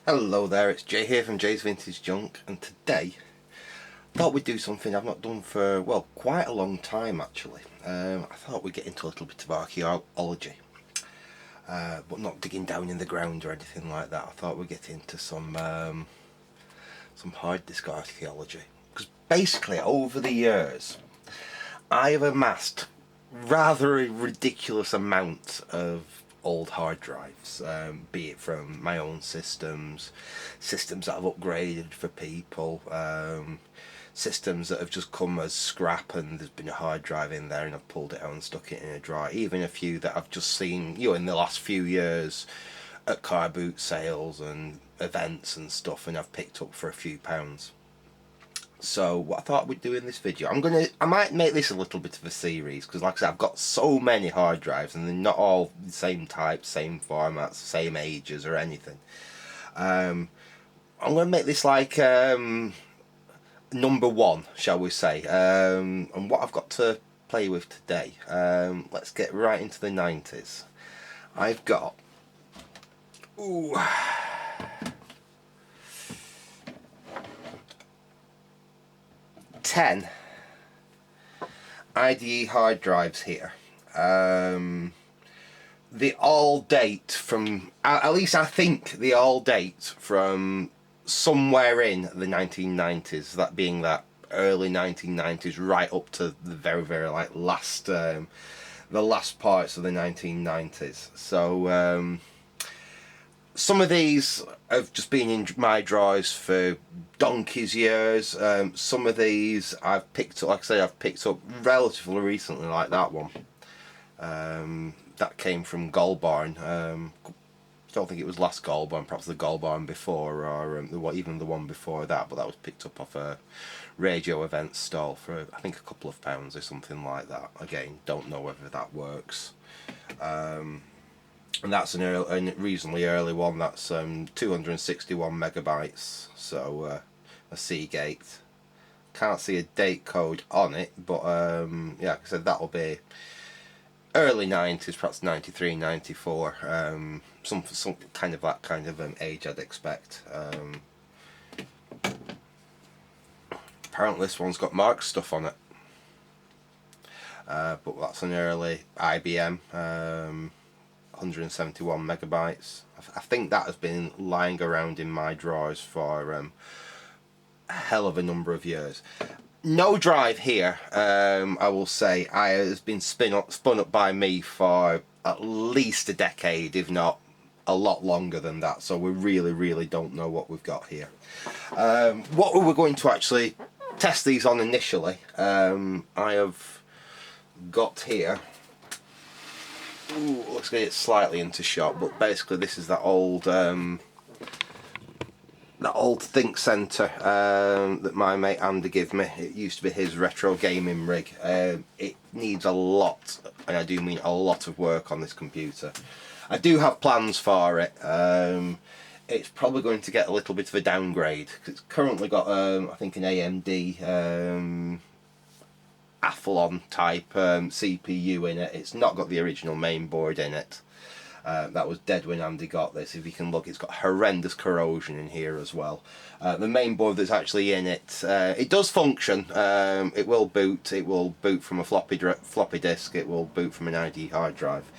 Hello there, it's Jay here from Jay's Vintage Junk, and today I thought we'd do something I've not done for, well, quite a long time actually. I thought we'd get into a little bit of archaeology, but not digging down in the ground or anything like that. I thought we'd get into some hard disk archaeology, because basically over the years I have amassed rather a ridiculous amount of old hard drives, be it from my own systems that I've upgraded for people, systems that have just come as scrap and there's been a hard drive in there and I've pulled it out and stuck it in a drawer, even a few that I've just seen, in the last few years at car boot sales and events and stuff, and I've picked up for a few pounds. So what I thought we'd do in this video, I might make this a little bit of a series, because like I said, I've got so many hard drives and they're not all the same type, same formats, same ages or anything. I'm going to make this like number one, shall we say, and what I've got to play with today. Let's get right into the 90s. I've got 10 IDE hard drives here. They all date from, at least I think they all date from somewhere in the 1990s, that being that early 1990s right up to the very like last the last parts of the 1990s. So some of these have just been in my drawers for donkey's years. Some of these I've picked up, like I say, I've picked up relatively recently, like that one. That came from Goulburn. I don't think it was last Goulburn, perhaps the Goulburn before, or even the one before that, but that was picked up off a radio event stall for I think a couple of pounds or something like that. Again, don't know whether that works. And that's a reasonably early one. That's 261 megabytes, so a Seagate. Can't see a date code on it, but yeah, like I said, that'll be early 90s, perhaps 93, 94, some kind of that kind of age I'd expect. Apparently this one's got Mark stuff on it, but that's an early IBM, 171 megabytes. I think that has been lying around in my drawers for a hell of a number of years. No drive here, I will say, has been spun up by me for at least a decade, if not a lot longer than that, so we really don't know what we've got here. What we were going to actually test these on initially, I have got here, let's get it slightly into shot, but basically this is that old Think Centre that my mate Andy gave me. It used to be his retro gaming rig. It needs a lot, and I do mean a lot, of work on this computer. I do have plans for it. It's probably going to get a little bit of a downgrade, because it's currently got I think an AMD Athlon type CPU in it. It's not got the original main board in it. That was dead when Andy got this. If you can look, it's got horrendous corrosion in here as well. The main board that's actually in it, it does function. It will boot. It will boot from a floppy disk. It will boot from an ID hard drive.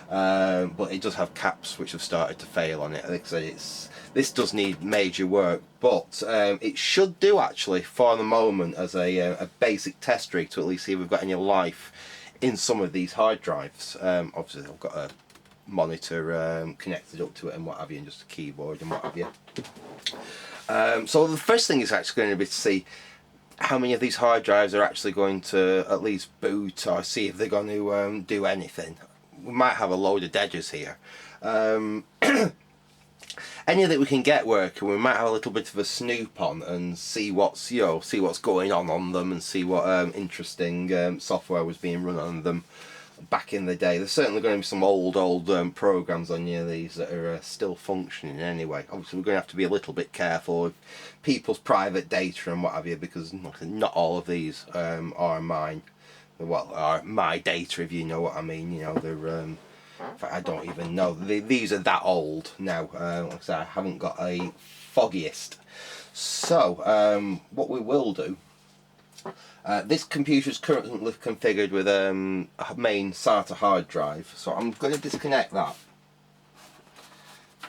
But it does have caps which have started to fail on it. Like I said, this does need major work, but it should do actually for the moment as a basic test rig to at least see if we've got any life in some of these hard drives. Obviously I've got a monitor connected up to it and what have you, and just a keyboard and what have you. So the first thing is actually going to be to see how many of these hard drives are actually going to at least boot, or see if they're going to do anything. We might have a load of deaders here. Any that we can get working, we might have a little bit of a snoop on and see what's going on them, and see what interesting software was being run on them back in the day. There's certainly going to be some old programs on these that are still functioning anyway. Obviously we're going to have to be a little bit careful with people's private data and what have you, because not all of these are mine. Well, are my data, if you know what I mean. They're In fact, I don't even know. These are that old now. Like I said, I haven't got a foggiest. So what we will do, this computer is currently configured with a main SATA hard drive, so I'm going to disconnect that.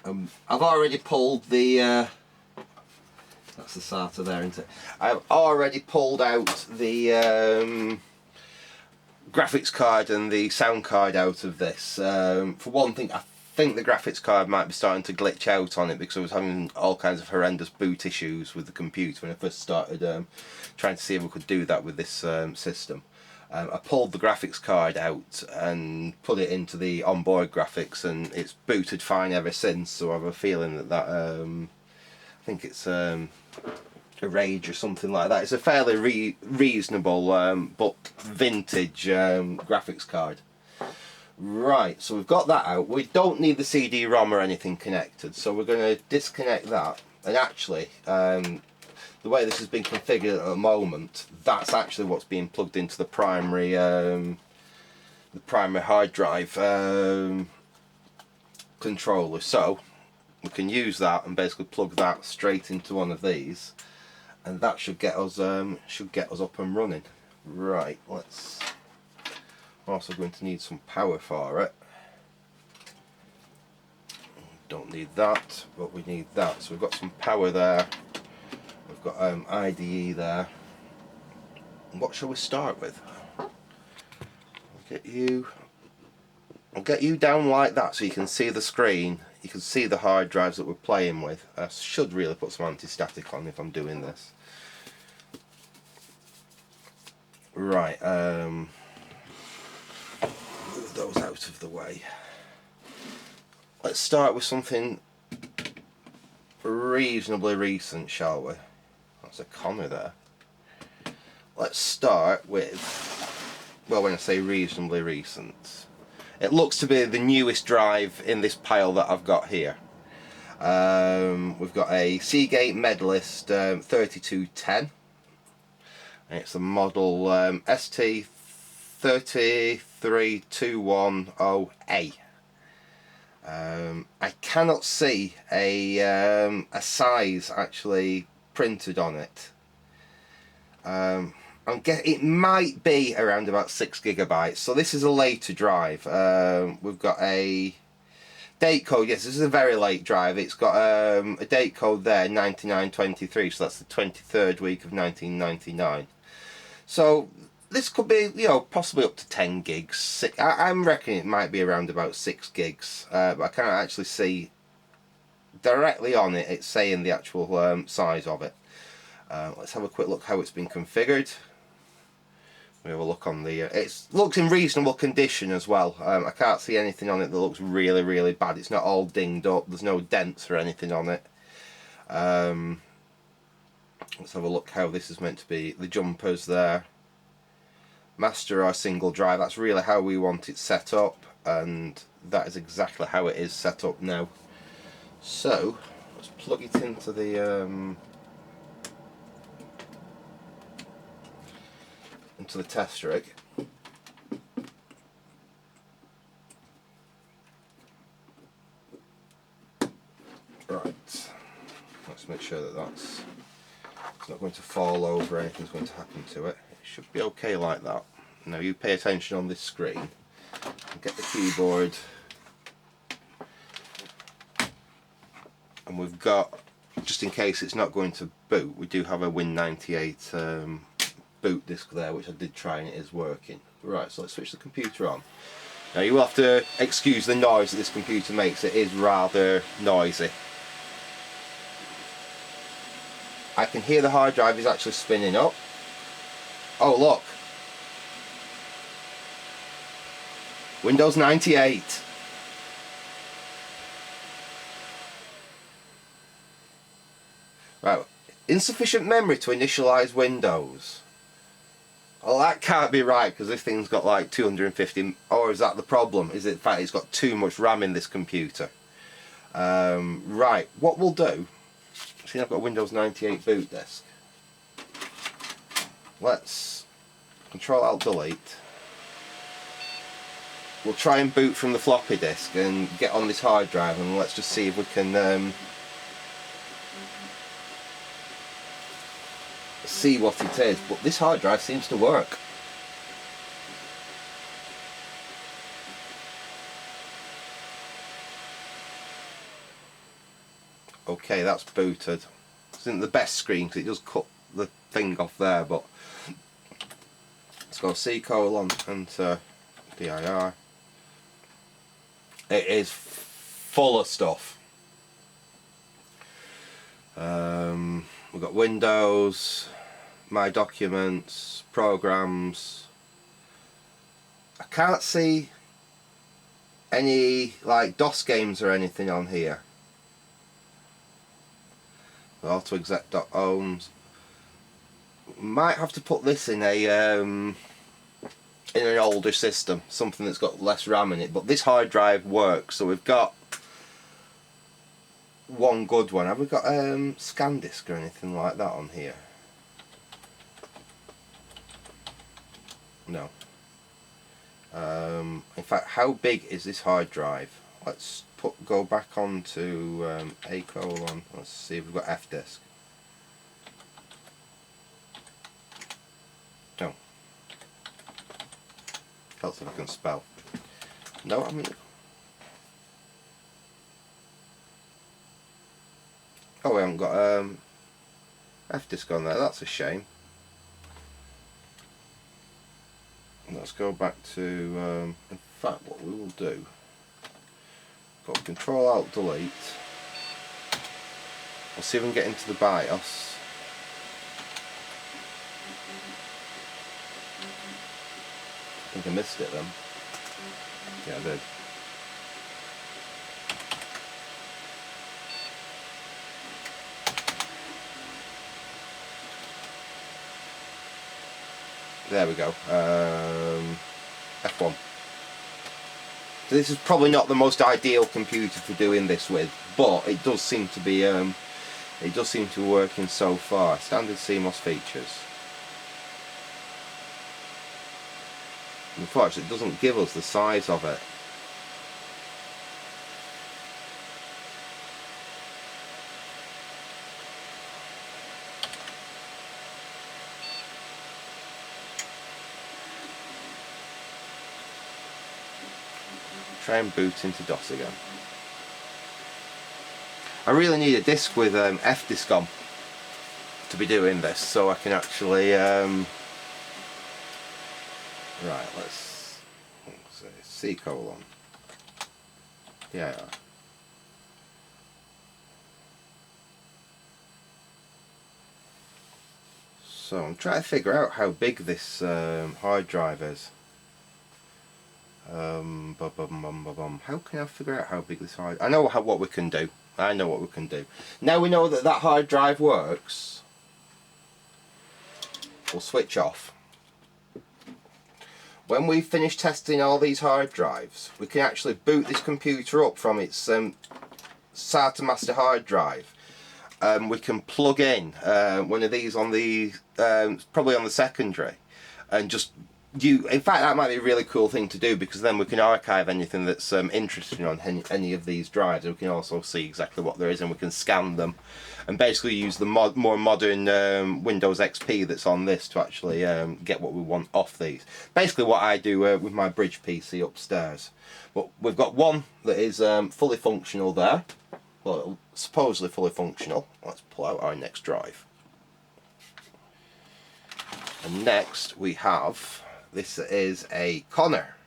I've already pulled the that's the SATA there, isn't it? I've already pulled out the graphics card and the sound card out of this. For one thing, I think the graphics card might be starting to glitch out on it because I was having all kinds of horrendous boot issues with the computer when I first started trying to see if we could do that with this system. I pulled the graphics card out and put it into the onboard graphics, and it's booted fine ever since, so I have a feeling that I think it's a Rage or something like that. It's a fairly reasonable but vintage graphics card. Right, so we've got that out. We don't need the CD-ROM or anything connected, so we're going to disconnect that. And actually, the way this has been configured at the moment, that's actually what's being plugged into the primary hard drive controller. So we can use that and basically plug that straight into one of these, and that should get us up and running. Right, let's. I'm also going to need some power for it. Don't need that, but we need that. So we've got some power there. We've got IDE there. And what shall we start with? I'll get you down like that so you can see the screen. You can see the hard drives that we're playing with. I should really put some anti-static on if I'm doing this. Right, move those out of the way. Let's start with something reasonably recent, shall we? That's a comma there. Let's start with, well, when I say reasonably recent, it looks to be the newest drive in this pile that I've got here. We've got a Seagate Medalist 3210, and it's the model ST33210A. I cannot see a size actually printed on it. It might be around about 6 gigabytes. So this is a later drive. We've got a date code. Yes, this is a very late drive. It's got a date code there, 9923. So that's the 23rd week of 1999. So this could be, you know, possibly up to 10 gigs. I'm reckoning it might be around about 6 gigs, but I can't actually see directly on it. It's saying the actual size of it. Let's have a quick look how it's been configured. We have a look on the. It looks in reasonable condition as well. I can't see anything on it that looks really, really bad. It's not all dinged up. There's no dents or anything on it. Let's have a look how this is meant to be. The jumpers there. Master or single drive. That's really how we want it set up, and that is exactly how it is set up now. So let's plug it into the test rig. Right, let's make sure that it's not going to fall over, anything's going to happen to it. It should be okay like that. Now you pay attention on this screen and get the keyboard, and we've got, just in case it's not going to boot, we do have a Win98 boot disk there, which I did try and it is working. Right, so let's switch the computer on. Now you will have to excuse the noise that this computer makes. It is rather noisy. I can hear the hard drive is actually spinning up. Oh look, Windows 98. Right, insufficient memory to initialize Windows. Well, that can't be right, because this thing's got like 250, or is that the problem? Is it in fact it's got too much RAM in this computer? Right, what we'll do, see, I've got a Windows 98 boot disk. Let's Control Alt Delete. we'll try and boot from the floppy disk and get on this hard drive, and let's just see if we can see what it is. But this hard drive seems to work. Okay, that's booted. This isn't the best screen because it does cut the thing off there, but let's go C:, enter dir. It is full of stuff. We've got Windows, My Documents, Programs. I can't see any like DOS games or anything on here. AutoExec.ohms. Might have to put this in a in an older system, something that's got less RAM in it. But this hard drive works, so we've got one good one. Have we got ScanDisk or anything like that on here? No. In fact, how big is this hard drive? Let's go back on to A:. Let's see if we've got F-disk. No. Helps if I can spell. No, I mean. Oh, we haven't got F-disk on there. That's a shame. Let's go back to. In fact, what we will do. Got Control Alt Delete. We'll see if we can get into the BIOS. I think I missed it then. Yeah, I did. There we go. F1. So this is probably not the most ideal computer for doing this with, but it does seem to be working so far. Standard CMOS features. Unfortunately, it doesn't give us the size of it. Try and boot into DOS again. I really need a disk with F-disk on to be doing this, so I can actually right, let's say C:. Yeah. So I'm trying to figure out how big this hard drive is. How can I figure out how big this hard? I know what we can do. I know what we can do. Now we know that that hard drive works. We'll switch off. When we finish testing all these hard drives, we can actually boot this computer up from its SATA master hard drive. We can plug in one of these on the probably on the secondary, and just in fact, that might be a really cool thing to do, because then we can archive anything that's interesting on any of these drives. We can also see exactly what there is, and we can scan them and basically use the more modern Windows XP that's on this to actually get what we want off these. Basically what I do with my Bridge PC upstairs. But we've got one that is fully functional there. Well, supposedly fully functional. Let's pull out our next drive. And next we have, this is a Connor.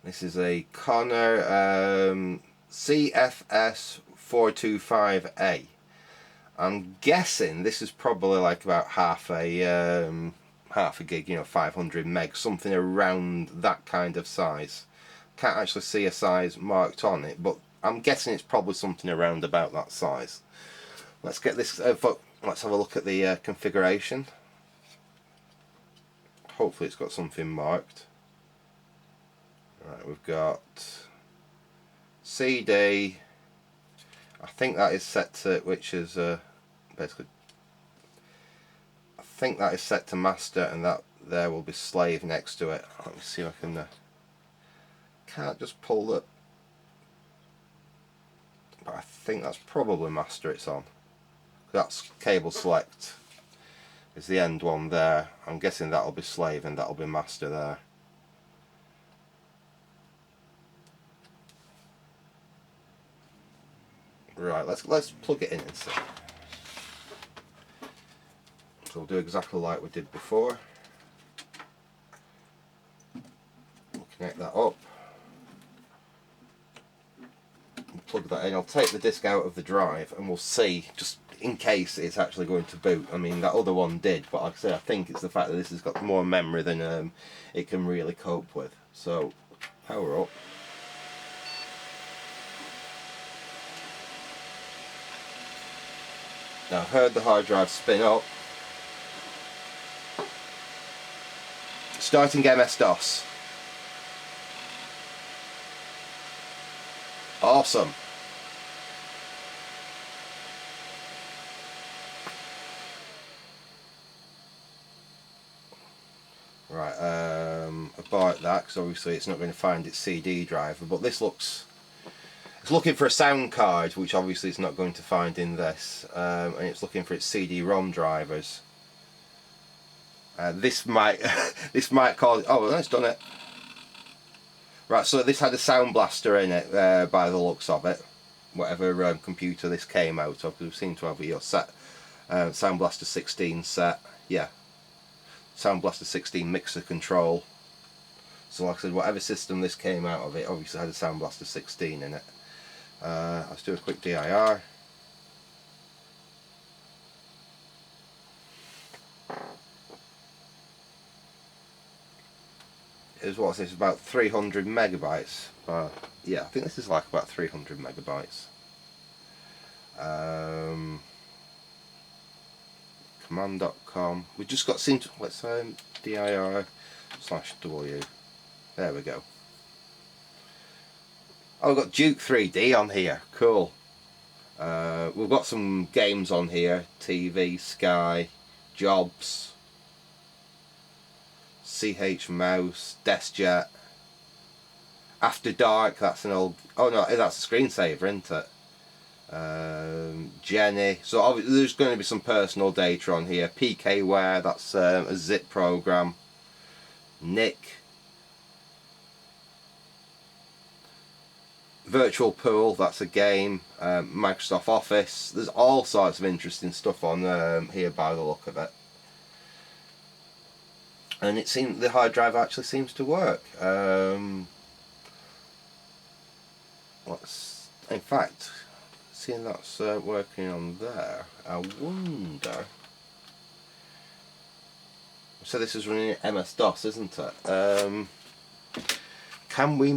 This is a Connor CFS425A. I'm guessing this is probably like about half a gig, you know, 500 meg, something around that kind of size. Can't actually see a size marked on it, but I'm guessing it's probably something around about that size. Let's get this. Let's have a look at the configuration. Hopefully it's got something marked. Right, we've got CD. I think that is set to, which is basically, I think that is set to master, and that there will be slave next to it. Let me see if I can can't just pull the... But I think that's probably master it's on. That's cable select. Is the end one there. I'm guessing that'll be slave and that'll be master there. Right, let's plug it in and see. So we'll do exactly like we did before. We'll connect that up. And plug that in. I'll take the disc out of the drive and we'll see, just in case it's actually going to boot. I mean, that other one did, but like I say, I think it's the fact that this has got more memory than it can really cope with. So, power up. Now I've heard the hard drive spin up. Starting MS-DOS. Awesome. Right, about that, because obviously it's not going to find its CD driver, but this looks... It's looking for a sound card, which obviously it's not going to find in this, and it's looking for its CD-ROM drivers. This might this might cause... Oh, well, it's done it. Right, so this had a sound blaster in it, by the looks of it. Whatever computer this came out of, because we seem to have your set Sound Blaster 16 set. Yeah, Sound Blaster 16 mixer control. So like I said, whatever system this came out of, it obviously had a Sound Blaster 16 in it. Let's do a quick DIR. Is what's this, about 300 megabytes? Yeah, I think this is like about 300 megabytes. Command.com. We just got seen to, let's dir/w. There we go. Oh, we've got Duke 3D on here. Cool. We've got some games on here. TV, Sky, Jobs, CH Mouse, DeskJet, After Dark. That's an old... Oh no, that's a screensaver, isn't it? Jenny. So obviously there's going to be some personal data on here. PKware, that's a zip program. Nick. Virtual Pool, that's a game. Microsoft Office. There's all sorts of interesting stuff on here by the look of it. And it seems the hard drive actually seems to work. In fact, seeing that's working on there, I wonder... So this is running MS-DOS, isn't it? Can we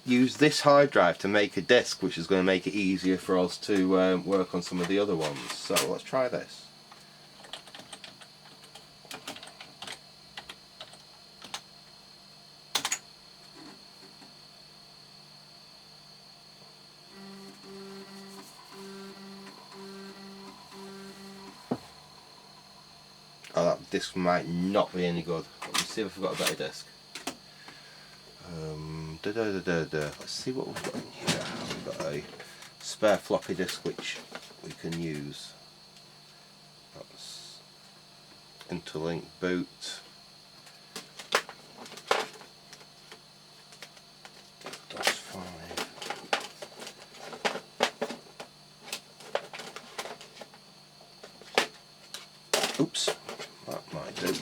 use this hard drive to make a disk, which is going to make it easier for us to work on some of the other ones? So let's try this. Oh, that disc might not be any good. Let me see if I've got a better disc. Let's see what we've got in here. We've got a spare floppy disk which we can use. That's interlink boot. That's fine. Oops, that might do.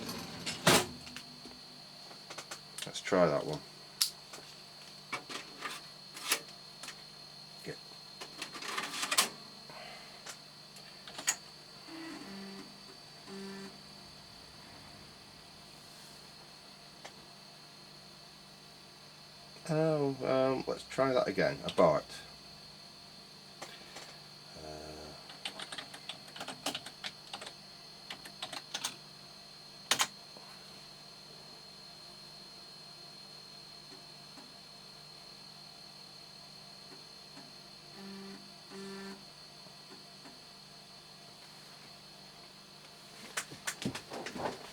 Let's try that one. Let's try that again. Abort.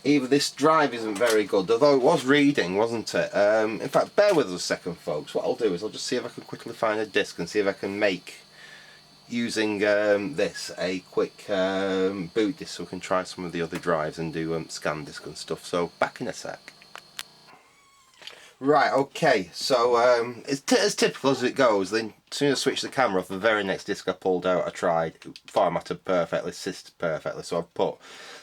either this drive isn't very good, although it was reading, wasn't it? In fact, bear with us a second, folks. What I'll do is I'll just see if I can quickly find a disc and see if I can make, using this, a quick boot disc, so we can try some of the other drives and do scan disk and stuff. So back in a sec. Right, okay, so it's as typical as it goes. Then as soon as I switched the camera off, the very next disc I pulled out, I tried, formatted perfectly, systed perfectly, so I've put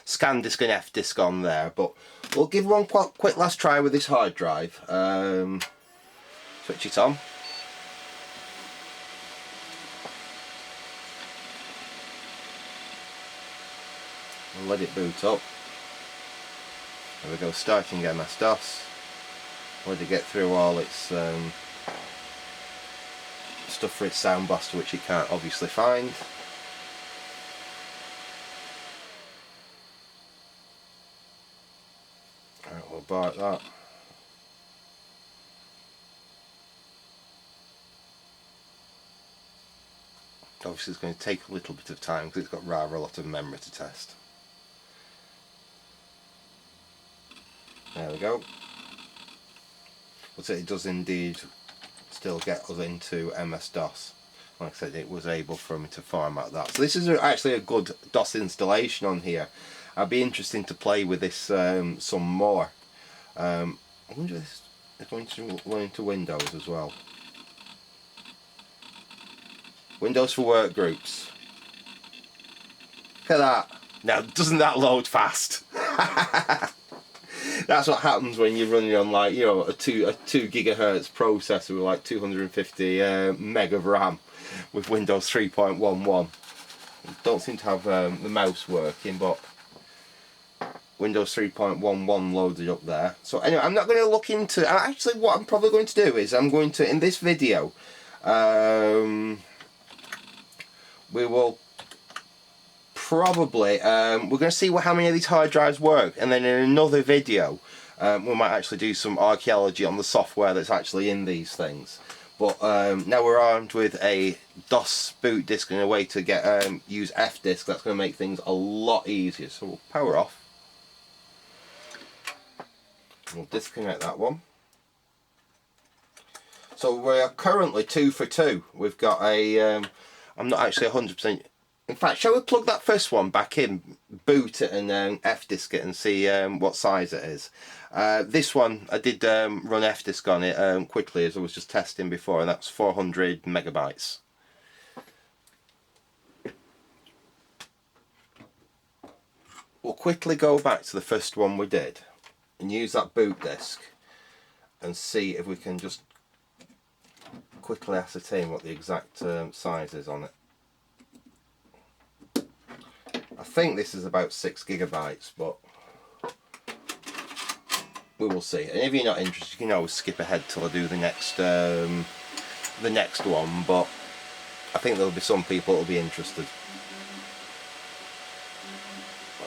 scan disk and F disk on there. But we'll give one quick last try with this hard drive. Switch it on. And let it boot up. There we go, starting MS-DOS. Let it get through all its stuff for its sound blaster, which it can't obviously find. Right, we'll bark that. Obviously it's going to take a little bit of time because it's got rather a lot of memory to test. There we go. But it does indeed still get us into MS-DOS. Like I said, it was able for me to format that. So this is actually a good DOS installation on here. I'd be interested to play with this some more. I wonder if this is going to run into Windows as well. Windows for work groups. Look at that. Now, doesn't that load fast? That's what happens when you're running on, like, you know, a 2 gigahertz processor with like 250 meg of RAM with Windows 3.11. Don't seem to have the mouse working, but Windows 3.11 loaded up there. So anyway, I'm not going to look into. Actually, what I'm probably going to do is I'm going to, in this video, we will probably we're going to see how many of these hard drives work, and then in another video we might actually do some archaeology on the software that's actually in these things. But now we're armed with a DOS boot disk and a way to get use F disk. That's going to make things a lot easier. So we'll power off. We'll disconnect that one. So we're currently 2 for 2. We've got a I'm not actually 100%. In fact, shall we plug that first one back in, boot it and F-disk it and see what size it is. This one, I did run F-disk on it quickly as I was just testing before, and that's 400 megabytes. We'll quickly go back to the first one we did and use that boot disk and see if we can just quickly ascertain what the exact size is on it. I think this is about 6 gigabytes, but we will see. And if you're not interested, you can always skip ahead till I do the next one. But I think there'll be some people that'll be interested.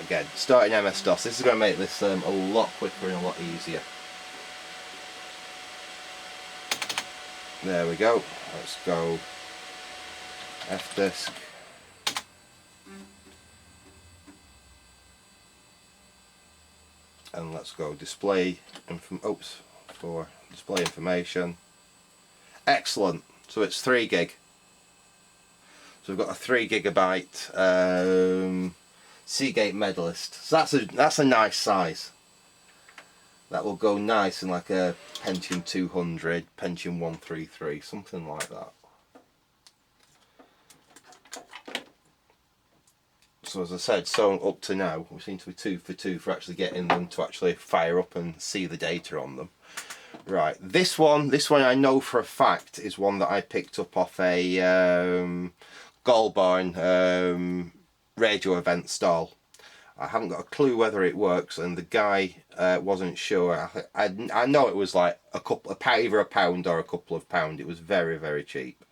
Again, starting MS-DOS. This is going to make this a lot quicker and a lot easier. There we go. Let's go F-disk. And let's go display for display information. Excellent. So it's 3 gig. So we've got a 3 gigabyte Seagate Medalist. So that's a nice size. That will go nice in like a Pentium 200, Pentium 133, something like that. So as I said, so up to now, we seem to be 2 for 2 for actually getting them to actually fire up and see the data on them. Right, this one I know for a fact is one that I picked up off a Goulburn radio event stall. I haven't got a clue whether it works, and the guy wasn't sure. I know it was like either a pound or a couple of pound. It was very, very cheap.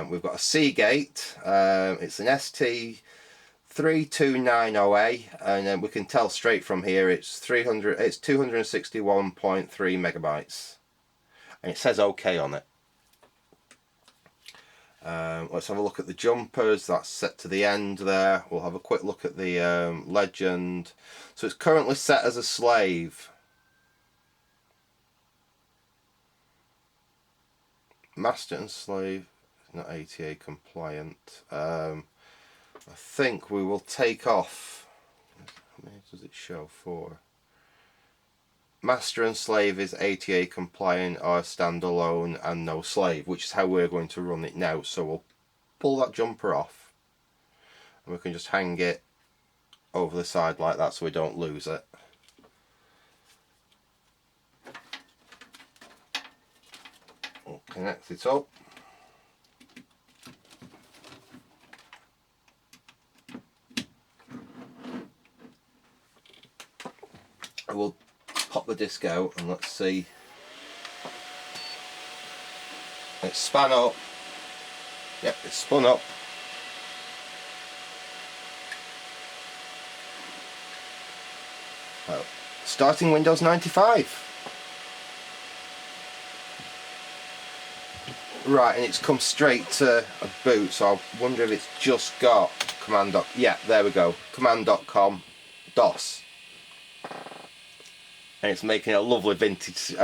We've got a Seagate. It's an ST3290A, and then we can tell straight from here it's 261.3 megabytes, and it says OK on it. Let's have a look at the jumpers. That's set to the end there. We'll have a quick look at the legend. So it's currently set as a slave. Master and slave, not ATA compliant. I think we will take off. How many does it show? 4. Master and slave is ATA compliant or standalone and no slave, which is how we're going to run it now. So we'll pull that jumper off and we can just hang it over the side like that so we don't lose it. We'll connect it up. We'll pop the disc out and let's see. It's spun up. Yep, it's spun up. Well, starting Windows 95. Right, and it's come straight to a boot, so I wonder if it's just got command. Yeah, there we go. Command.com DOS. And it's making a lovely vintage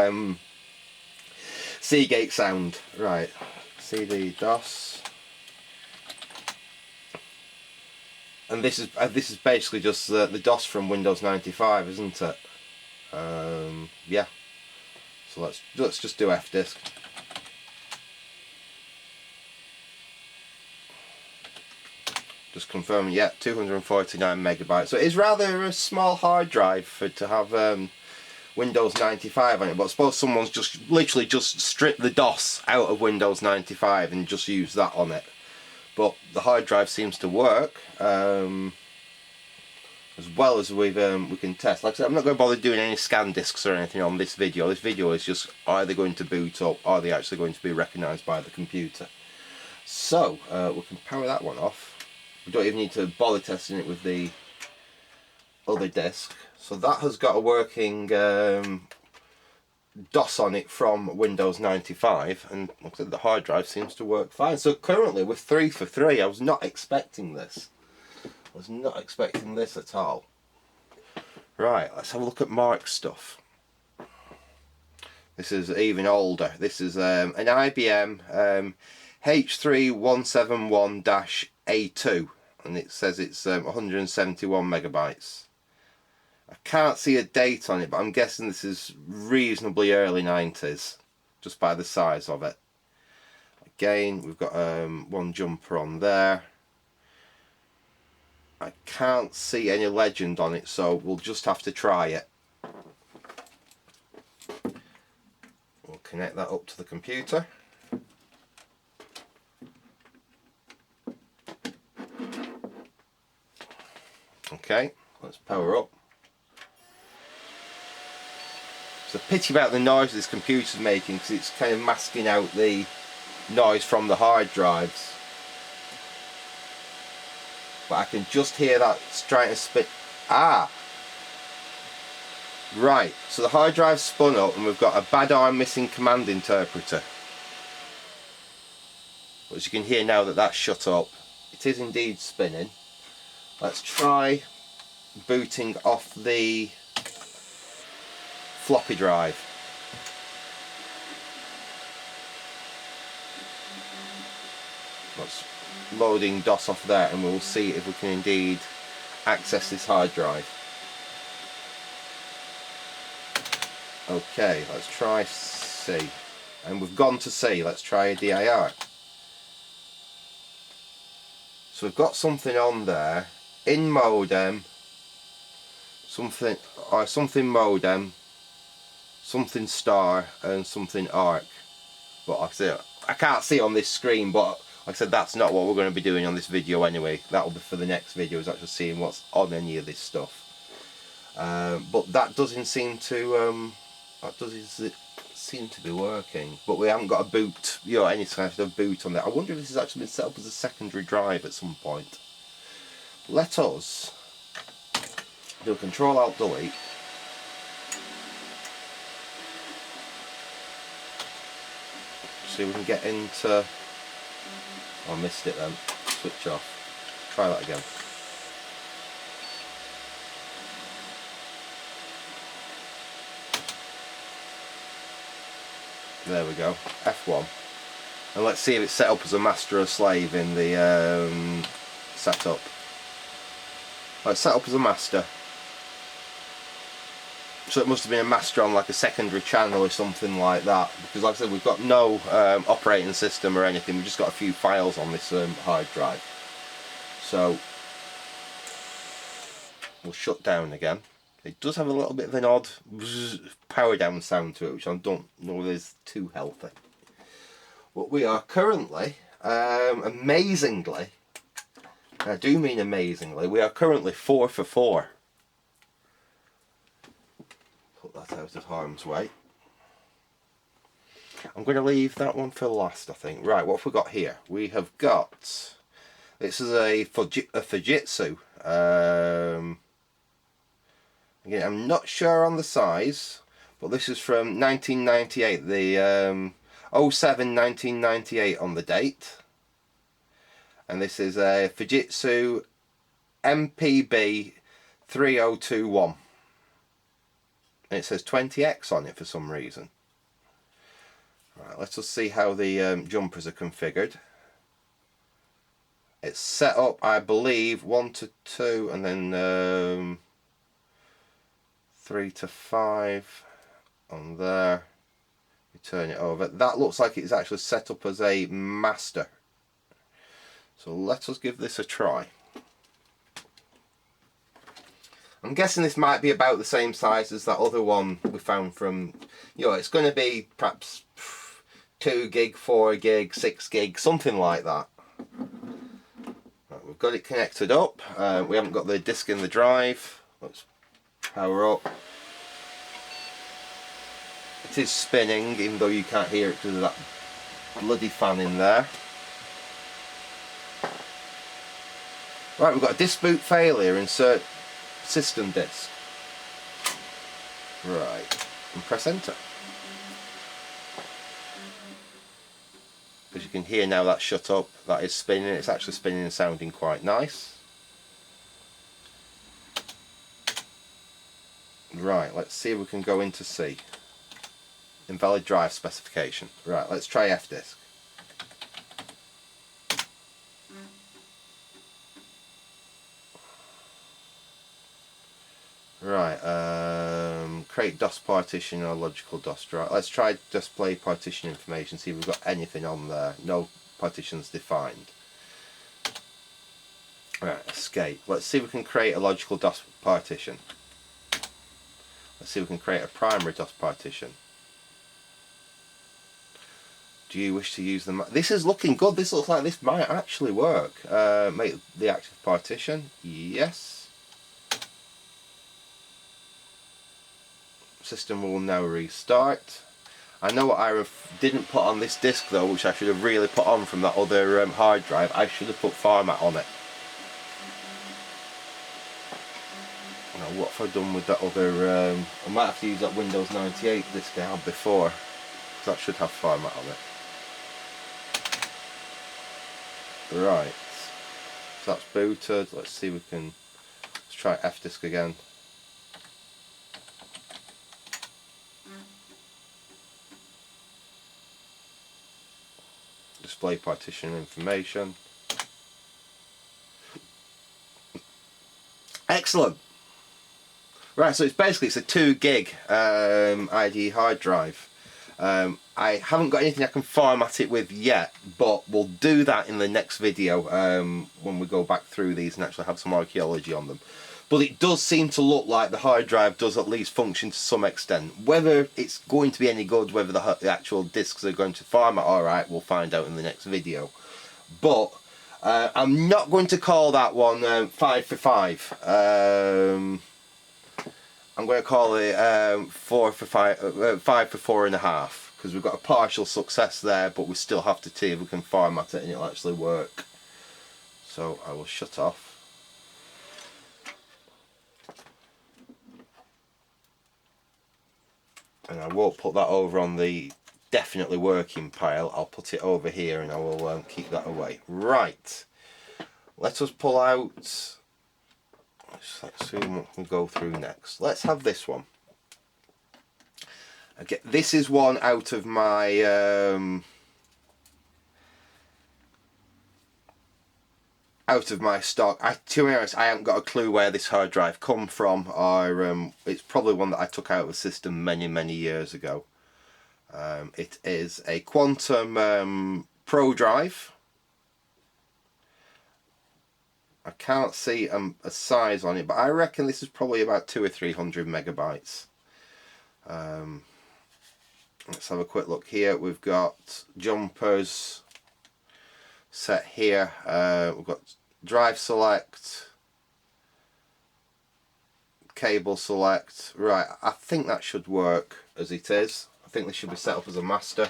Seagate sound. Right, CD DOS, and this is basically just the DOS from Windows 95, isn't it? Yeah. So let's just do fdisk. Just confirming. Yeah, 249 megabytes. So it is rather a small hard drive to have Windows 95 on it, but I suppose someone's just literally just stripped the DOS out of Windows 95 and just used that on it. But the hard drive seems to work, as well as we can test. Like I said, I'm not going to bother doing any scan discs or anything on this video. This video is just, are they going to boot up, are they actually going to be recognised by the computer? So we can power that one off. We don't even need to bother testing it with the other disc. So that has got a working DOS on it from Windows 95, and like I said, the hard drive seems to work fine. So currently we're 3 for 3. I was not expecting this. I was not expecting this at all. Right, let's have a look at Mark's stuff. This is even older. This is an IBM H3171-A2, and it says it's 171 megabytes. I can't see a date on it, but I'm guessing this is reasonably early 90s, just by the size of it. Again, we've got one jumper on there. I can't see any legend on it, so we'll just have to try it. We'll connect that up to the computer. Okay, let's power up. It's a pity about the noise this computer's making, because it's kind of masking out the noise from the hard drives. But I can just hear that trying to spin. Ah! Right, so the hard drive's spun up and we've got a bad arm missing command interpreter. But as you can hear now that that's shut up, it is indeed spinning. Let's try booting off the floppy drive. That's loading DOS off there, and we'll see if we can indeed access this hard drive. Okay, let's try C. And we've gone to C. Let's try a DIR. So we've got something on there. In modem, something modem, something star, and something arc. But like I said, I can't see on this screen, but like I said, that's not what we're going to be doing on this video anyway. That'll be for the next video, is actually seeing what's on any of this stuff. But that doesn't seem to seem to be working. But we haven't got a boot, you know, any kind of boot on there. I wonder if this has actually been set up as a secondary drive at some point. Let us do Control-Alt-Delete. See if we can get into I missed it then. Switch off. Try that again. There we go. F1. And let's see if it's set up as a master or slave in the setup. Well, it's set up as a master. So it must have been a master on like a secondary channel or something like that, because like I said, we've got no operating system or anything, we've just got a few files on this hard drive. So we'll shut down again. It does have a little bit of an odd power down sound to it, which I don't know is too healthy. But we are currently, amazingly, I do mean amazingly, we are currently 4 for 4. Put that out of harm's way. I'm going to leave that one for last, I think. Right, what have we got here? We have got, this is a Fujitsu. Again, I'm not sure on the size, but this is from 1998, the 07/1998 on the date. And this is a Fujitsu MPB 3021. And it says 20X on it for some reason. Right, let's just see how the jumpers are configured. It's set up, I believe, 1 to 2 and then 3 to 5 on there. You turn it over. That looks like it's actually set up as a master. So let us give this a try. I'm guessing this might be about the same size as that other one we found from, you know, it's going to be perhaps 2 gig, 4 gig, 6 gig, something like that. Right, we've got it connected up. We haven't got the disk in the drive. Let's power up. It is spinning, even though you can't hear it because of that bloody fan in there. Right, we've got a disk boot failure, insert system disk. Right, and press enter. As you can hear now, that's shut up, that is spinning, it's actually spinning and sounding quite nice. Right, let's see if we can go into C. Invalid drive specification. Right, let's try F disk. Right, create DOS partition or logical DOS drive. Let's try display partition information, see if we've got anything on there. No partitions defined. Right, escape. Let's see if we can create a logical DOS partition. Let's see if we can create a primary DOS partition. Do you wish to use them? This is looking good. This looks like this might actually work. Make the active partition. Yes. System will now restart. I know what I didn't put on this disk though, which I should have really put on from that other hard drive. I should have put format on it. Now what have I done with that other, I might have to use that Windows 98 disk I had before, because that should have format on it. Right, so that's booted. Let's see if we can, let's try F disk again. Display partition information. Excellent. Right, so it's a 2 gig IDE hard drive. I haven't got anything I can format it with yet, but we'll do that in the next video when we go back through these and actually have some archaeology on them. But it does seem to look like the hard drive does at least function to some extent. Whether it's going to be any good, whether the actual disks are going to format alright, we'll find out in the next video. But I'm not going to call that one 5 for 5. I'm going to call it 5 for 4.5, because we've got a partial success there, but we still have to see if we can format it and it'll actually work. So I will shut off. And I won't put that over on the definitely working pile, I'll put it over here and I will keep that away. Right, let us pull out, let's see what we'll go through next. Let's have this one. Okay, this is one out of my stock. To be honest, I haven't got a clue where this hard drive come from, or it's probably one that I took out of the system many years ago. It is a Quantum Pro drive. I can't see a size on it, but I reckon this is probably about 200 or 300 megabytes. Let's have a quick look here. We've got jumpers set here. We've got drive select, cable select. Right, I think that should work as it is. I think this should be set up as a master.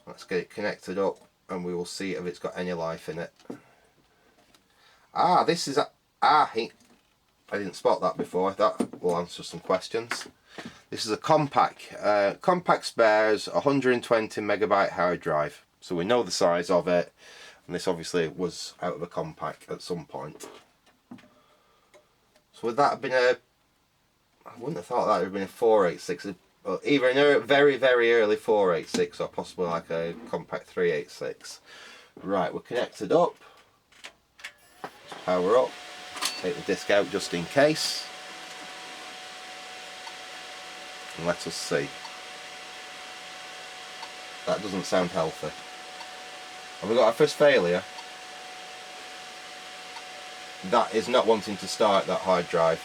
Let's get it connected up and we will see if it's got any life in it. Ah, this is I didn't spot that before. That will answer some questions. This is a compact spares 120 megabyte hard drive, so we know the size of it, and this obviously was out of a compact at some point. So would that have been I wouldn't have thought that would have been a 486, either a very early 486 or possibly like a compact 386. Right, we're connected up. Power up. Take the disc out just in case. And let us see. That doesn't sound healthy. Have we got our first failure? That is not wanting to start that hard drive.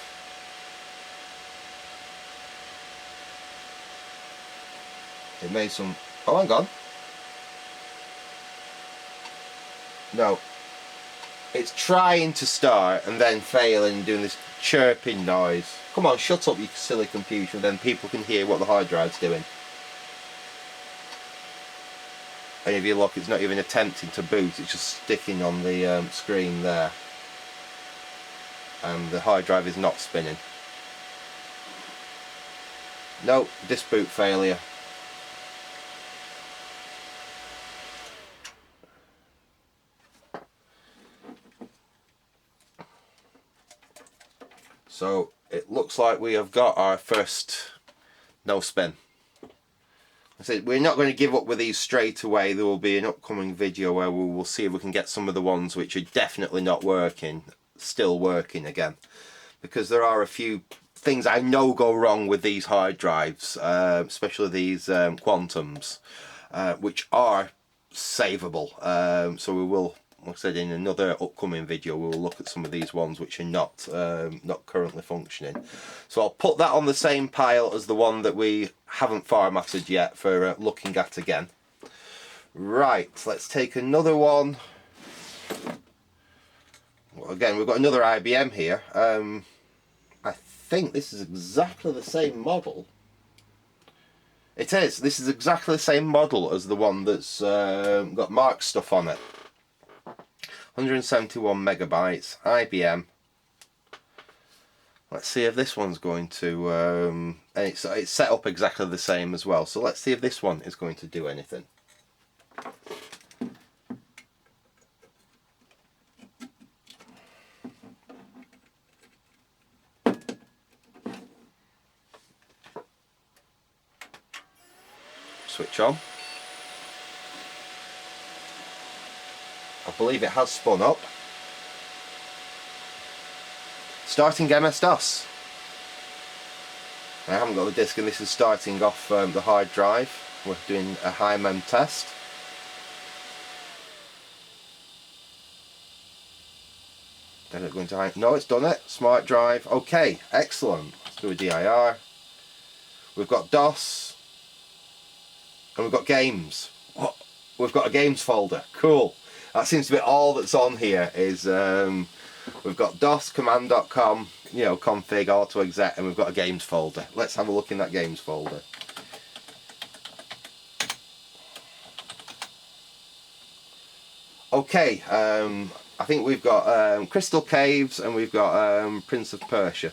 It made some... Oh, hang on. No. It's trying to start and then failing and doing this chirping noise. Come on, shut up, you silly computer, then people can hear what the hard drive's doing. And if you look, it's not even attempting to boot, it's just sticking on the screen there. And the hard drive is not spinning. No, disk boot failure. So it looks like we have got our first no spin. I said we're not going to give up with these straight away. There will be an upcoming video where we will see if we can get some of the ones which are definitely not working, still working again. Because there are a few things I know go wrong with these hard drives, especially these Quantums, which are savable. So we will, like I said, in another upcoming video we will look at some of these ones which are not currently functioning. So I'll put that on the same pile as the one that we haven't formatted yet for looking at again. Right, let's take another one. Well, again, we've got another IBM here. I think this is exactly the same model. It is. This is exactly the same model as the one that's got Mark stuff on it. 171 megabytes, IBM. Let's see if this one's going to, and it's set up exactly the same as well. So let's see if this one is going to do anything. Switch on. I believe it has spun up. Starting MS-DOS. I haven't got the disk and this is starting off the hard drive. We're doing a high mem test. Then it's going to high... No, it's done it. Smart drive. Okay, excellent. Let's do a DIR. We've got DOS. And we've got games. What? We've got a games folder. Cool. That seems to be all that's on here. Is we've got DOS, command.com, you know, config, auto exec, and we've got a games folder. Let's have a look in that games folder. Okay, I think we've got Crystal Caves and we've got Prince of Persia.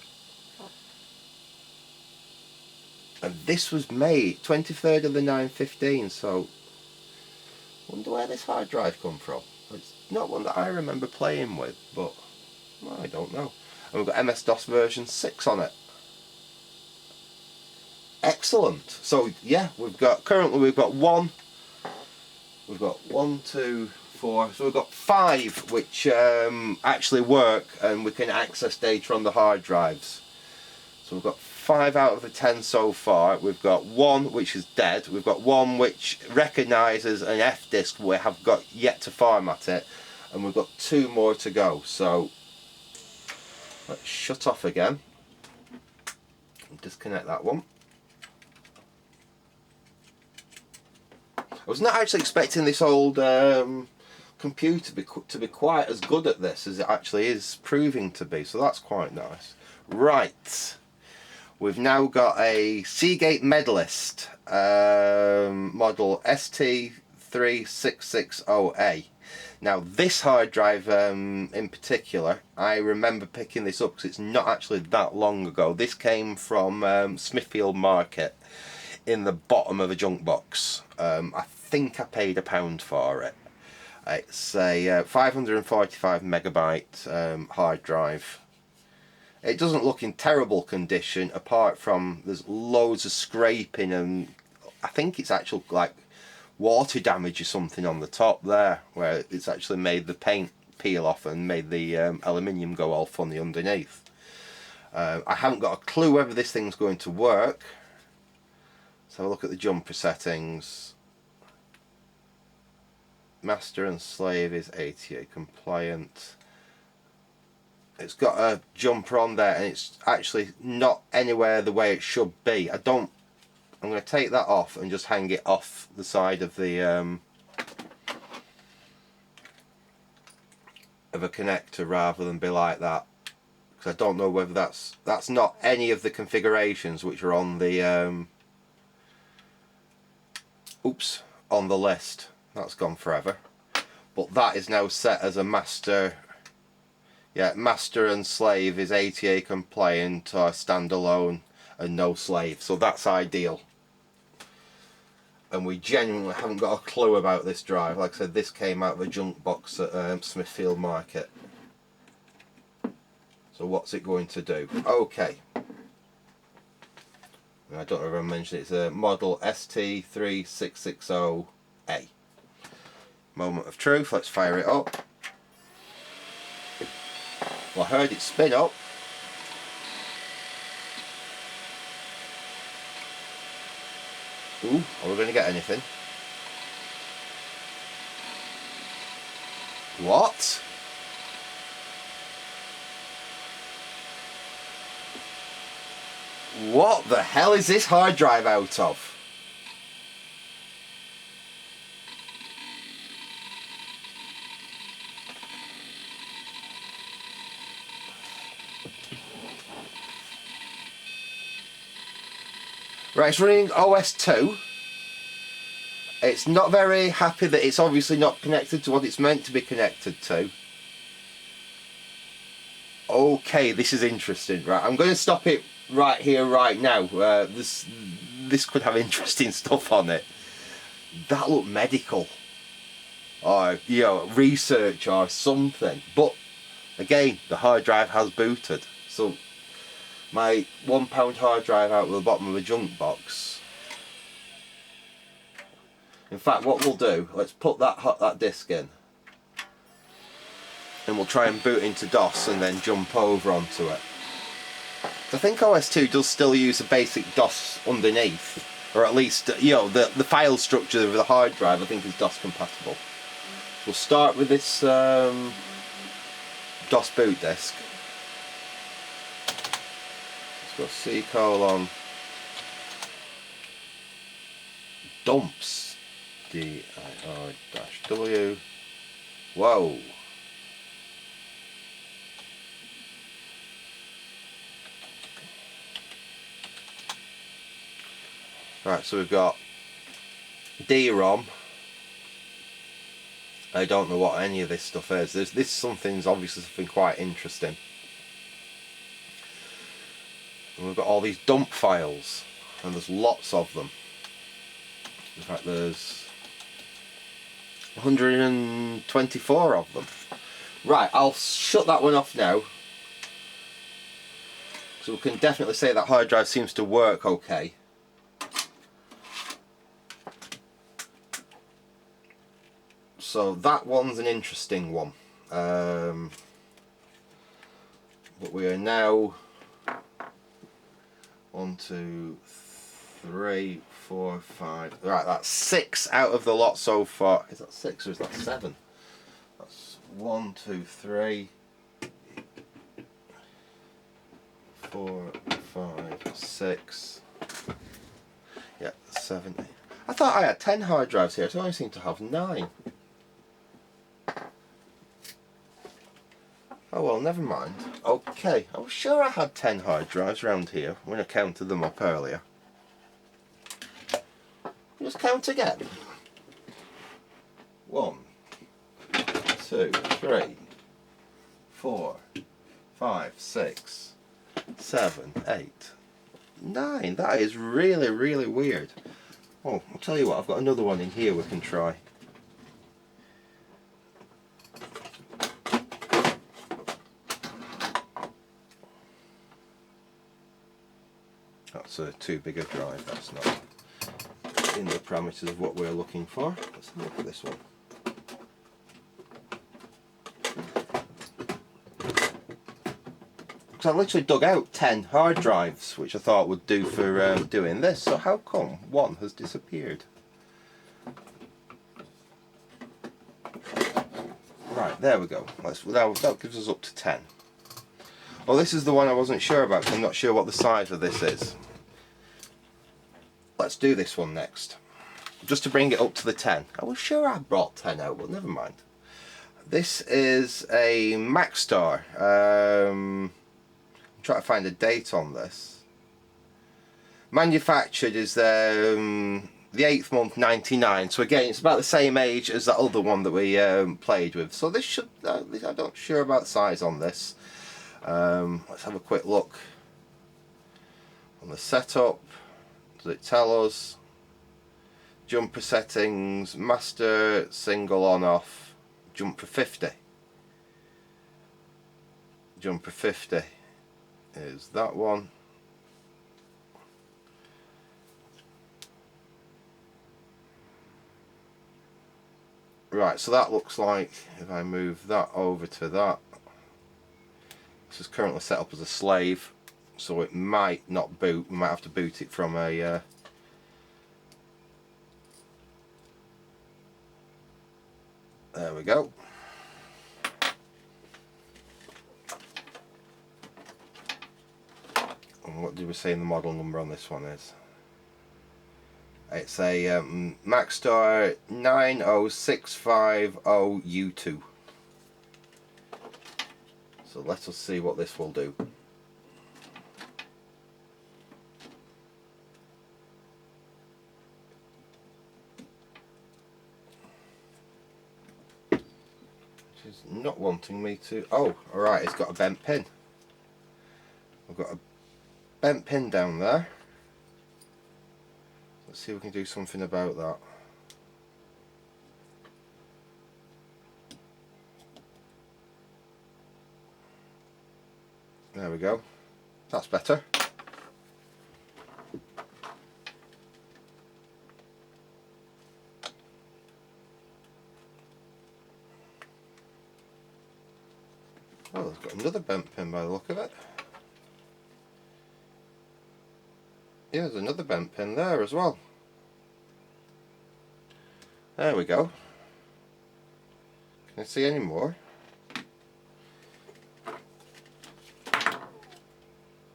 And this was May 23rd of the 9/15, so I wonder where this hard drive come from. It's not one that I remember playing with, but well, I don't know. And we've got MS-DOS version 6 on it. Excellent. So yeah, currently we've got one, two, four, so we've got 5 which actually work and we can access data on the hard drives. So we've got 5 out of the 10 so far. We've got 1 which is dead, we've got 1 which recognises an F disk, we have got yet to format it, and we've got 2 more to go. So let's shut off again and disconnect that one. I was not actually expecting this old computer to be quite as good at this as it actually is proving to be, so that's quite nice. Right, we've now got a Seagate Medalist model ST3660A. Now this hard drive in particular, I remember picking this up because it's not actually that long ago. This came from Smithfield Market in the bottom of a junk box. I think I paid £1 for it. It's a 545 megabyte hard drive. It doesn't look in terrible condition, apart from there's loads of scraping, and I think it's actual like water damage or something on the top there, where it's actually made the paint peel off and made the aluminium go all funny underneath. I haven't got a clue whether this thing's going to work. Let's have a look at the jumper settings. Master and slave is ATA compliant. It's got a jumper on there and it's actually not anywhere the way it should be. I'm going to take that off and just hang it off the side of the of a connector rather than be like that, because I don't know whether that's not any of the configurations which are on the on the list. That's gone forever, but that is now set as a master. Yeah, master and slave is ATA compliant or standalone and no slave, so that's ideal. And we genuinely haven't got a clue about this drive. Like I said, this came out of a junk box at Smithfield Market. So what's it going to do? Okay, I don't know if I mentioned it, it's a model ST3660A. Moment of truth, let's fire it up. Well, I heard it spin up. Ooh, are we going to get anything? What? What the hell is this hard drive out of? Right, it's running OS 2. It's not very happy that it's obviously not connected to what it's meant to be connected to. Okay, this is interesting. Right, I'm going to stop it right here, right now. This could have interesting stuff on it. That looked medical, or research or something. But again, the hard drive has booted, so my £1 hard drive out of the bottom of a junk box. In fact, what we'll do, let's put that disc in, and we'll try and boot into DOS and then jump over onto it. I think OS 2 does still use a basic DOS underneath, or at least the file structure of the hard drive I think is DOS compatible. We'll start with this DOS boot disk. Let's go C:\dumps dir-w. Whoa. Right, so we've got DROM. I don't know what any of this stuff is. Something's obviously something quite interesting. And we've got all these dump files. and there's lots of them. In fact, there's 124 of them. Right, I'll shut that one off now. So we can definitely say that hard drive seems to work okay. So that one's an interesting one. But we are now 1, 2, 3, 4, 5. Right, that's 6 out of the lot so far. Is that 6 or is that 7? That's 1, 2, 3, 4, 5, 6. Yeah, 7. I thought I had 10 hard drives here, so I seem to have 9. Oh well, never mind. Okay, I was sure I had 10 hard drives around here when I counted them up earlier. Just count again. 1, 2, 3, 4, 5, 6, 7, 8, 9. That is really, really weird. Oh, I'll tell you what, I've got another one in here we can try. That's too big a drive, that's not in the parameters of what we're looking for. Let's have a look at this one. Because I literally dug out 10 hard drives, which I thought would do for doing this, so how come one has disappeared? Right, there we go. That gives us up to 10. Well, this is the one I wasn't sure about, because I'm not sure what the size of this is. Let's do this one next, just to bring it up to the 10. I was sure I brought 10 out, but never mind. This is a Maxstar. I'm trying to find a date on this. Manufactured is the 8th month 99, so again it's about the same age as that other one that we played with. So this should, I'm not sure about the size on this. Let's have a quick look on the setup. Does it tell us? Jumper settings, master, single on off, jumper 50. Jumper 50 is that one. Right, so that looks like, if I move that over to that, this is currently set up as a slave, so it might not boot. We might have to boot it from a there we go. And what did we say the model number on this one is? It's a Maxstar 90650U2. So let us see what this will do. It's not wanting me to. Oh, alright, it's got a bent pin. I've got a bent pin down there. Let's see if we can do something about that. There we go. That's better. Oh, it's got another bent pin by the look of it. Yeah, there's another bent pin there as well. There we go. Can I see any more?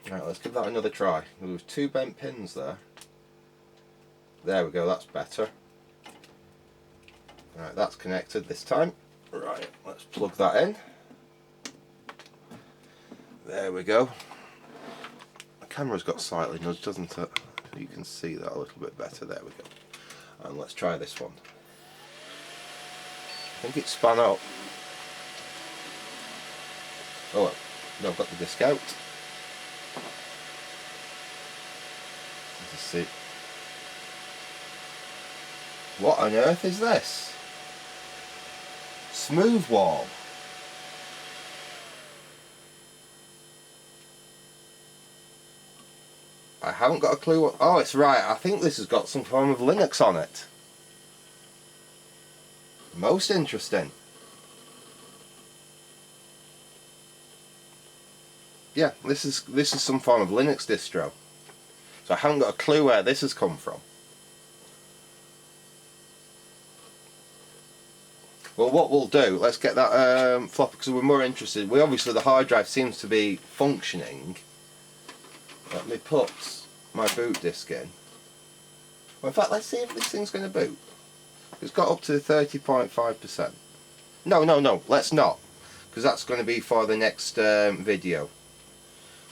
Right, let's give that another try. There was 2 bent pins there. There we go, that's better. Right, that's connected this time. Right, let's plug that in. There we go. The camera's got slightly nudged, doesn't it? You can see that a little bit better. There we go. And let's try this one. I think it's spun out. Oh, no, I've got the disc out. Let's see. What on earth is this? Smooth wall. I haven't got a clue what... Oh, it's right. I think this has got some form of Linux on it. Most interesting. Yeah, this is some form of Linux distro. So I haven't got a clue where this has come from. Well, what we'll do, let's get that flopper, because we're more interested. Obviously the hard drive seems to be functioning. Let me put my boot disk in. Well, in fact, let's see if this thing's going to boot. It's got up to 30.5%. No, let's not, because that's going to be for the next video.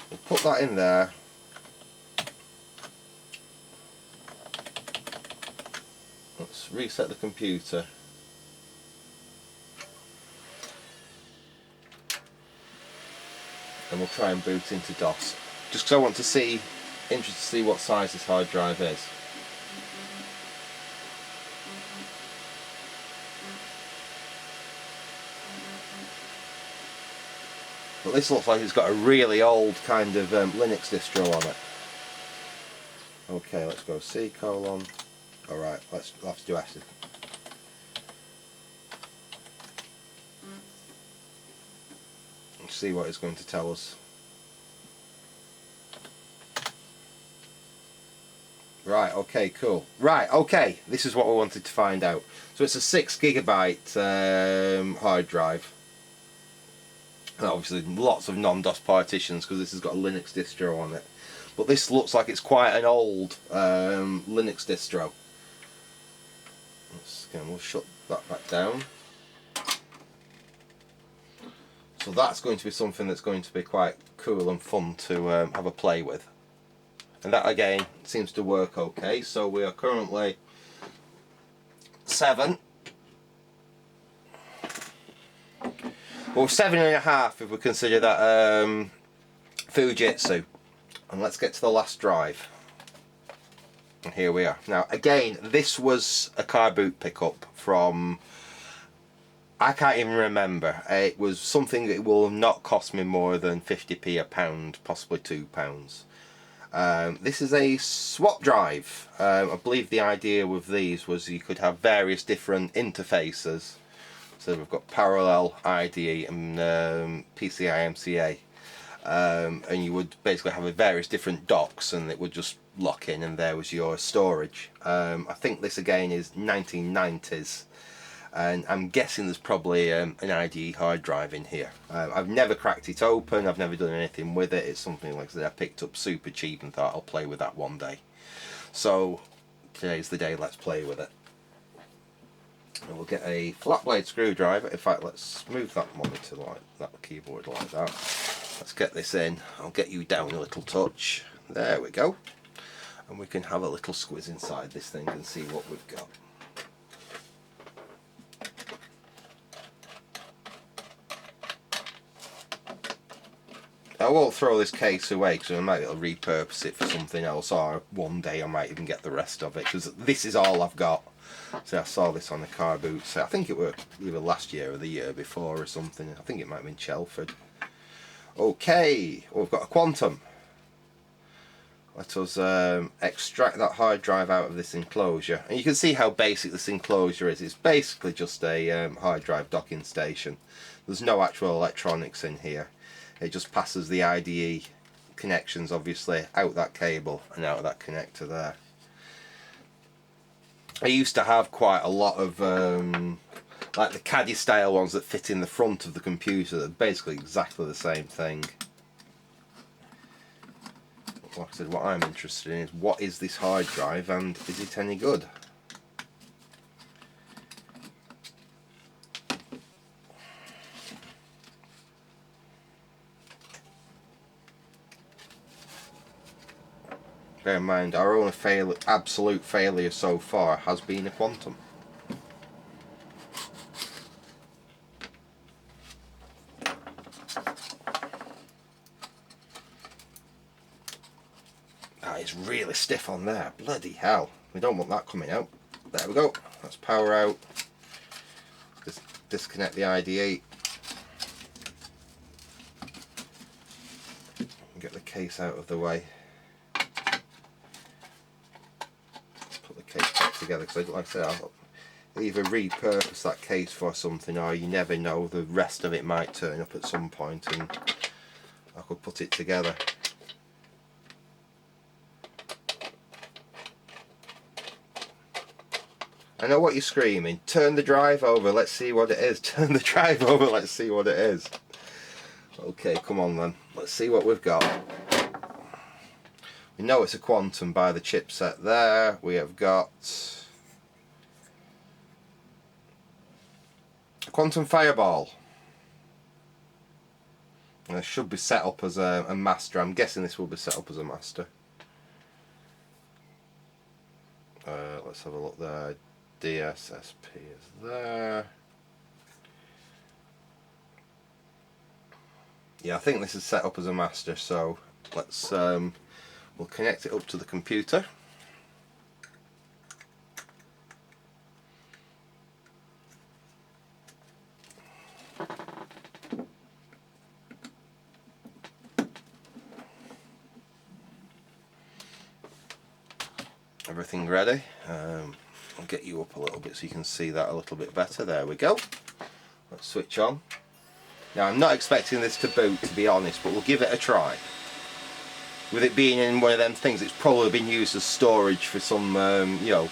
We'll put that in there. Let's reset the computer. And we'll try and boot into DOS. Just because I want to see, interested to see what size this hard drive is. But this looks like it's got a really old kind of Linux distro on it. Okay, let's go C:. Alright, we'll have to do acid. Let's see what it's going to tell us. Right, okay, cool. Right, okay, this is what we wanted to find out. So it's a 6 GB hard drive. And obviously lots of non-DOS partitions because this has got a Linux distro on it. But this looks like it's quite an old Linux distro. We'll shut that back down. So that's going to be something that's going to be quite cool and fun to have a play with. And that again seems to work okay. So we are currently 7. Well, 7.5 if we consider that Fujitsu. And let's get to the last drive. And here we are. Now again, this was a car boot pickup from, I can't even remember. It was something that will not cost me more than 50p a pound, possibly £2. This is a swap drive. I believe the idea with these was you could have various different interfaces. So we've got parallel, IDE and PCI MCA. And you would basically have various different docks and it would just lock in and there was your storage. I think this again is 1990s. And I'm guessing there's probably an IDE hard drive in here. I've never cracked it open, I've never done anything with it. It's something like that I picked up super cheap and thought I'll play with that one day. So today's the day, let's play with it. And we'll get a flat blade screwdriver. In fact, let's move that monitor like that, keyboard like that. Let's get this in. I'll get you down a little touch. There we go. And we can have a little squiz inside this thing and see what we've got. I won't throw this case away because I might be able to repurpose it for something else, or one day I might even get the rest of it because this is all I've got. So I saw this on the car boot. So I think it was either last year or the year before or something. I think it might have been Chelford. Okay, well, we've got a Quantum. Let us extract that hard drive out of this enclosure. And you can see how basic this enclosure is. It's basically just a hard drive docking station. There's no actual electronics in here. It just passes the IDE connections obviously out that cable and out of that connector there. I used to have quite a lot of like the caddy style ones that fit in the front of the computer that are basically exactly the same thing. Like I said, what I'm interested in is what is this hard drive and is it any good? Bear in mind, our only absolute failure so far has been a Quantum. That is really stiff on there. Bloody hell. We don't want that coming out. There we go. Let's power out. Just disconnect the ID8. Get the case out of the way. Put the case back together, because like I said, I'll either repurpose that case for something, or you never know, the rest of it might turn up at some point and I could put it together. I know what you're screaming. Turn the drive over, let's see what it is. Turn the drive over, let's see what it is. Okay, come on then. Let's see what we've got. We know it's a Quantum by the chipset there. We have got a Quantum Fireball. And it should be set up as a master. I'm guessing this will be set up as a master. Let's have a look there. DSSP is there. Yeah, I think this is set up as a master, so let's we'll connect it up to the computer. Everything ready. I'll get you up a little bit so you can see that a little bit better. There we go. Let's switch on. Now I'm not expecting this to boot, to be honest, but we'll give it a try. With it being in one of them things, it's probably been used as storage for some, you know,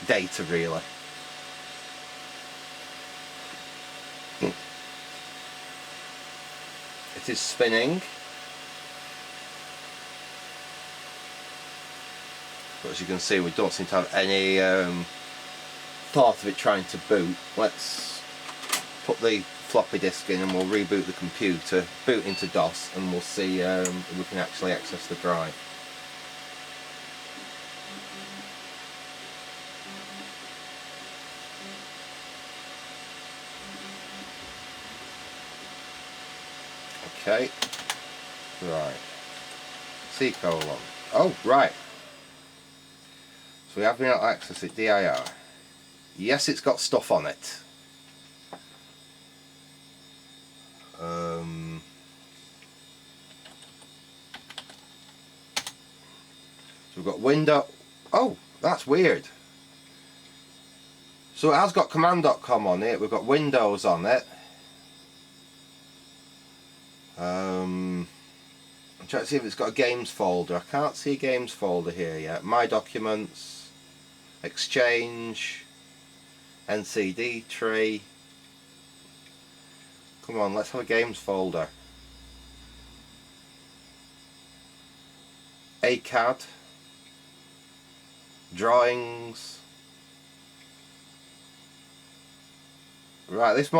data really. It is spinning. But as you can see, we don't seem to have any thought of it trying to boot. Let's put the floppy disk in and we'll reboot the computer, boot into DOS, and we'll see if we can actually access the drive. Okay, right, C:. Oh, right. So we have been able to access it, DIR. Yes, it's got stuff on it. So we've got window. Oh, that's weird. So it has got command.com on it. We've got Windows on it. I'm trying to see if it's got a games folder. I can't see a games folder here yet. My Documents, Exchange, NCD tree. Come on, let's have a games folder. ACAD, drawings. Right, this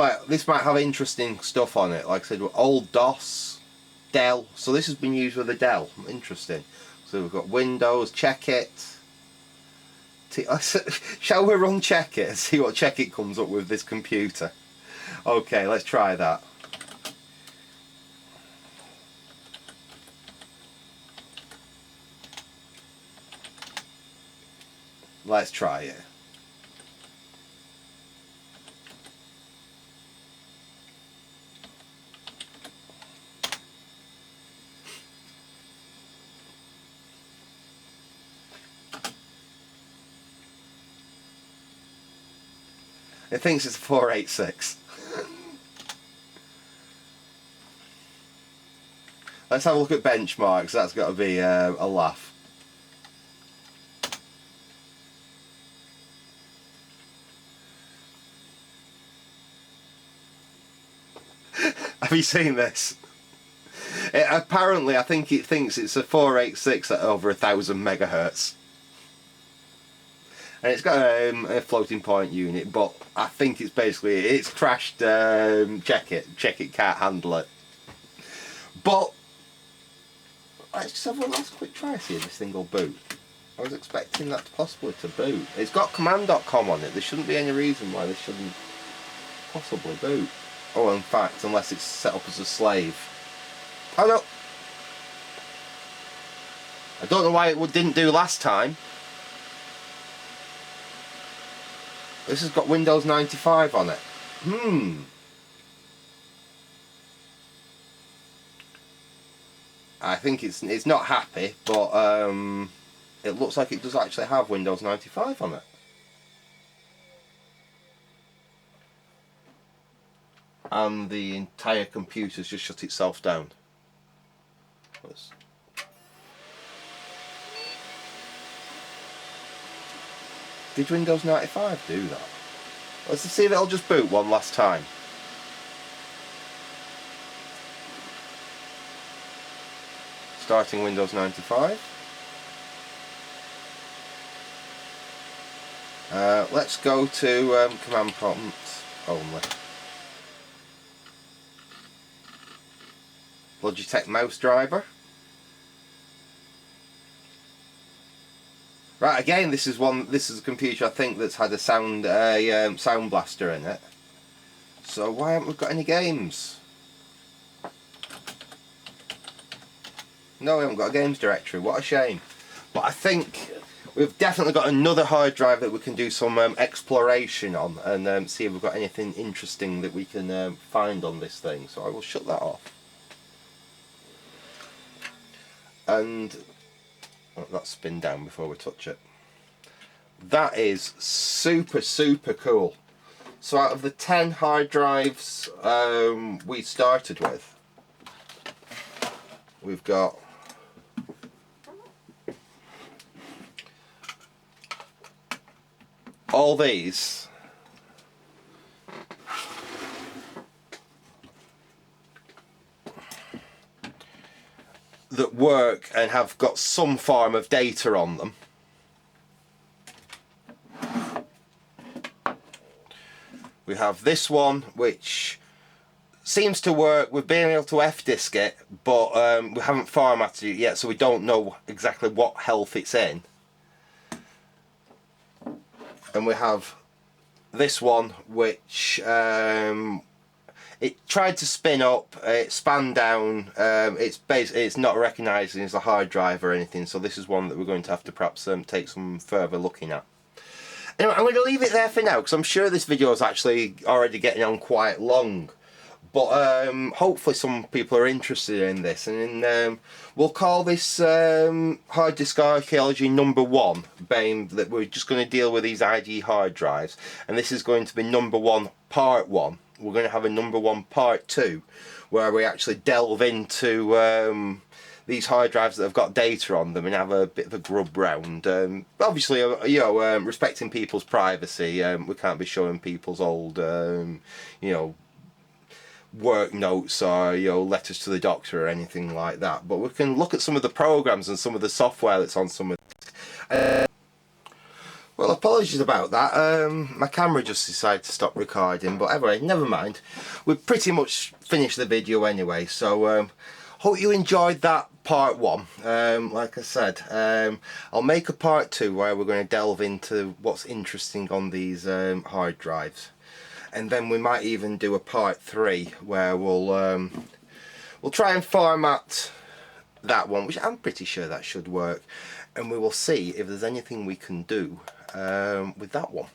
might have interesting stuff on it. Like I said, old DOS, Dell. So this has been used with a Dell. Interesting. So we've got Windows, check it. Shall we run check it and see what check it comes up with this computer? Okay, let's try that. Let's try it. It thinks it's 486. Let's have a look at benchmarks. That's got to be a laugh. Have you seen this? Apparently, I think it thinks it's a 486 at over 1000 megahertz. And it's got a floating point unit, but I think it's basically, it's crashed check it can't handle it. But let's just have a last quick try, see if this thing will boot. I was expecting that possibly to boot. It's got command.com on it. There shouldn't be any reason why this shouldn't possibly boot. Oh, in fact, unless it's set up as a slave. Oh no! I don't know why it didn't do last time. This has got Windows 95 on it. I think it's not happy, but it looks like it does actually have Windows 95 on it. And the entire computer's just shut itself down. Did Windows 95 do that? Let's see if it'll just boot one last time. Starting Windows 95. Let's go to command prompts only. Logitech mouse driver. Right, again, this is a computer I think that's had a sound blaster in it. So why haven't we got any games? No, we haven't got a games directory. What a shame. But I think we've definitely got another hard drive that we can do some exploration on and see if we've got anything interesting that we can find on this thing. So I will shut that off. And that's spin down before we touch it. That is super cool. So out of the 10 hard drives we started with, we've got all these. That work and have got some form of data on them. We have this one which seems to work. We've been able to F-disk it, but we haven't formatted it yet, so we don't know exactly what health it's in. And we have this one which it tried to spin up, it span down, it's not recognising as a hard drive or anything, so this is one that we're going to have to perhaps take some further looking at. Anyway, I'm going to leave it there for now, because I'm sure this video is actually already getting on quite long. But hopefully some people are interested in this, and we'll call this hard disk archaeology number 1, being that we're just going to deal with these ID hard drives, and this is going to be number 1 part 1. We're going to have a number 1 part 2 where we actually delve into these hard drives that have got data on them and have a bit of a grub round. Obviously, you know, respecting people's privacy, we can't be showing people's old, you know, work notes or, you know, letters to the doctor or anything like that. But we can look at some of the programs and some of the software that's on some of well, apologies about that. My camera just decided to stop recording, but anyway, never mind. We've pretty much finished the video anyway, so hope you enjoyed that part 1. Like I said, I'll make a part 2 where we're going to delve into what's interesting on these hard drives, and then we might even do a part 3 where we'll try and format that one, which I'm pretty sure that should work, and we will see if there's anything we can do with that one.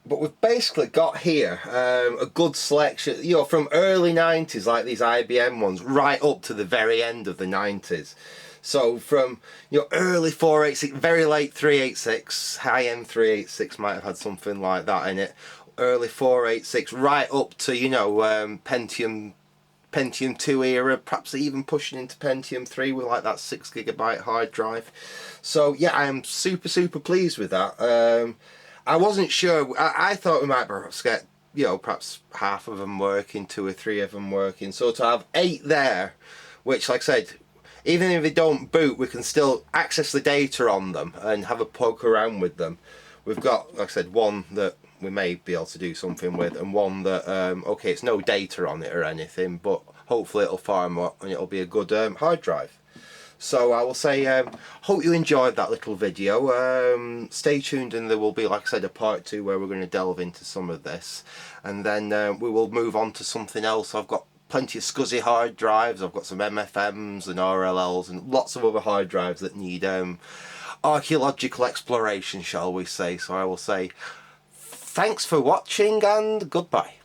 But we've basically got here a good selection, you know, from early 90s like these IBM ones right up to the very end of the 90s. So from, you know, early 486, very late 386, high-end 386 might have had something like that in it, early 486 right up to, you know, Pentium 2 era, perhaps even pushing into Pentium 3 with like that 6GB hard drive. So yeah, I am super pleased with that. I wasn't sure, I thought we might perhaps get, you know, perhaps half of them working, 2 or 3 of them working. So to have 8 there, which, like I said, even if they don't boot, we can still access the data on them and have a poke around with them. We've got, like I said, one that we may be able to do something with, and one that, okay, it's no data on it or anything, but hopefully it'll farm up and it'll be a good hard drive. So I will say, hope you enjoyed that little video. Stay tuned, and there will be, like I said, a part 2 where we're going to delve into some of this, and then we will move on to something else. I've got plenty of SCSI hard drives. I've got some MFMs and RLLs and lots of other hard drives that need archaeological exploration, shall we say. So I will say thanks for watching and goodbye.